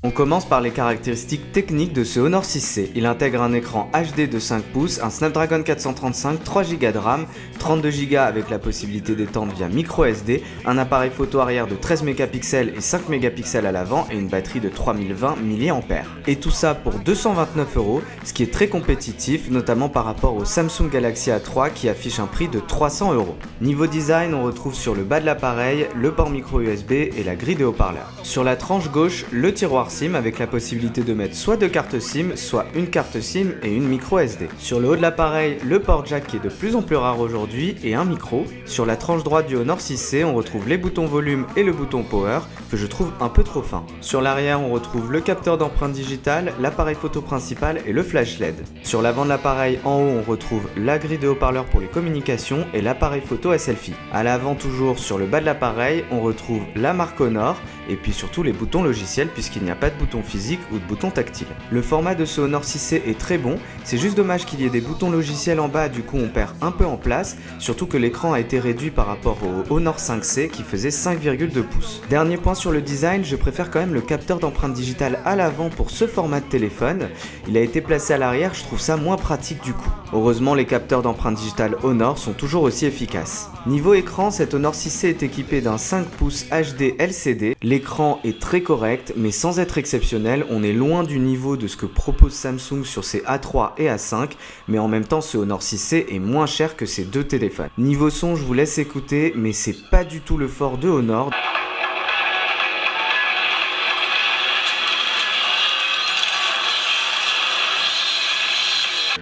On commence par les caractéristiques techniques de ce Honor 6C. Il intègre un écran HD de 5 pouces, un Snapdragon 435, 3 Go de RAM, 32 Go avec la possibilité d'étendre via micro SD, un appareil photo arrière de 13 mégapixels et 5 mégapixels à l'avant et une batterie de 3020 mAh. Et tout ça pour 229 €, ce qui est très compétitif, notamment par rapport au Samsung Galaxy A3 qui affiche un prix de 300 €. Niveau design, on retrouve sur le bas de l'appareil le port micro USB et la grille de haut-parleurs. Sur la tranche gauche, le tiroir SIM avec la possibilité de mettre soit deux cartes SIM, soit une carte SIM et une micro SD. Sur le haut de l'appareil, le port jack qui est de plus en plus rare aujourd'hui et un micro. Sur la tranche droite du Honor 6C, on retrouve les boutons volume et le bouton power que je trouve un peu trop fin. Sur l'arrière, on retrouve le capteur d'empreinte digitale, l'appareil photo principal et le flash LED. Sur l'avant de l'appareil, en haut, on retrouve la grille de haut-parleurs pour les communications et l'appareil photo à selfie. À l'avant, toujours sur le bas de l'appareil, on retrouve la marque Honor et puis surtout les boutons logiciels puisqu'il n'y a pas de bouton physique ou de bouton tactile. Le format de ce Honor 6C est très bon, c'est juste dommage qu'il y ait des boutons logiciels en bas, du coup on perd un peu en place, surtout que l'écran a été réduit par rapport au Honor 5C qui faisait 5,2 pouces. Dernier point sur le design, je préfère quand même le capteur d'empreinte digitale à l'avant pour ce format de téléphone. Il a été placé à l'arrière, je trouve ça moins pratique du coup. Heureusement, les capteurs d'empreinte digitale Honor sont toujours aussi efficaces. Niveau écran, cet Honor 6C est équipé d'un 5 pouces HD LCD. L'écran est très correct, mais sans être exceptionnel, on est loin du niveau de ce que propose Samsung sur ses A3 et A5, mais en même temps ce Honor 6C est moins cher que ces deux téléphones. Niveau son, je vous laisse écouter, mais c'est pas du tout le fort de Honor.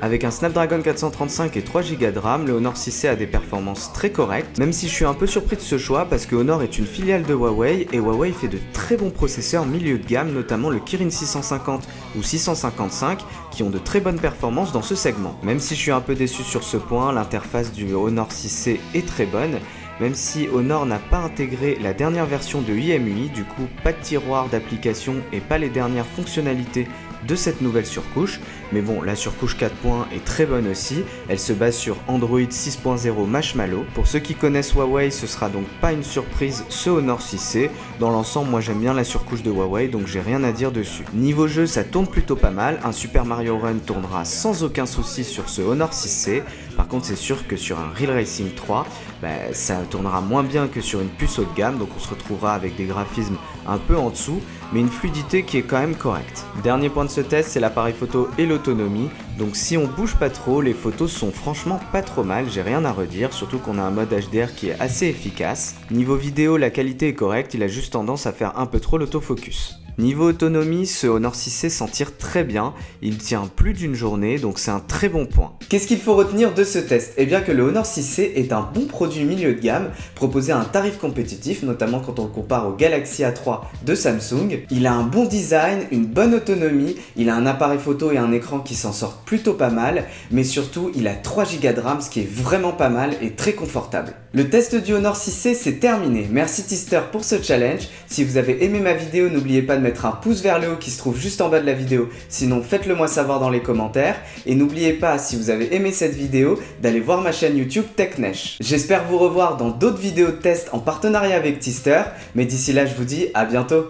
Avec un Snapdragon 435 et 3 Go de RAM, le Honor 6C a des performances très correctes, même si je suis un peu surpris de ce choix parce que Honor est une filiale de Huawei et Huawei fait de très bons processeurs milieu de gamme, notamment le Kirin 650 ou 655 qui ont de très bonnes performances dans ce segment. Même si je suis un peu déçu sur ce point, l'interface du Honor 6C est très bonne. Même si Honor n'a pas intégré la dernière version de IMUI, du coup pas de tiroir d'application et pas les dernières fonctionnalités de cette nouvelle surcouche, mais bon, la surcouche 4 points est très bonne aussi, elle se base sur Android 6.0 Marshmallow. Pour ceux qui connaissent Huawei, ce sera donc pas une surprise ce Honor 6C, dans l'ensemble moi j'aime bien la surcouche de Huawei donc j'ai rien à dire dessus. Niveau jeu, ça tourne plutôt pas mal, un Super Mario Run tournera sans aucun souci sur ce Honor 6C, par contre c'est sûr que sur un Real Racing 3, ça tournera moins bien que sur une puce haut de gamme, donc on se retrouvera avec des graphismes un peu en dessous, mais une fluidité qui est quand même correcte. Dernier point de ce test, c'est l'appareil photo et l'autonomie, donc si on bouge pas trop, les photos sont franchement pas trop mal, j'ai rien à redire, surtout qu'on a un mode HDR qui est assez efficace. Niveau vidéo, la qualité est correcte, il a juste tendance à faire un peu trop l'autofocus. Niveau autonomie, ce Honor 6C s'en tire très bien, il tient plus d'une journée, donc c'est un très bon point. Qu'est-ce qu'il faut retenir de ce test? Eh bien que le Honor 6C est un bon produit milieu de gamme, proposé à un tarif compétitif, notamment quand on le compare au Galaxy A3 de Samsung. Il a un bon design, une bonne autonomie, il a un appareil photo et un écran qui s'en sortent plutôt pas mal, mais surtout il a 3 Go de RAM, ce qui est vraiment pas mal et très confortable. Le test du Honor 6C c'est terminé, merci Tister pour ce challenge. Si vous avez aimé ma vidéo, n'oubliez pas de mettre un pouce vers le haut qui se trouve juste en bas de la vidéo, sinon faites-le moi savoir dans les commentaires, et n'oubliez pas, si vous avez aimé cette vidéo, d'aller voir ma chaîne YouTube TechNesh. J'espère vous revoir dans d'autres vidéos de test en partenariat avec Tister, mais d'ici là je vous dis à bientôt.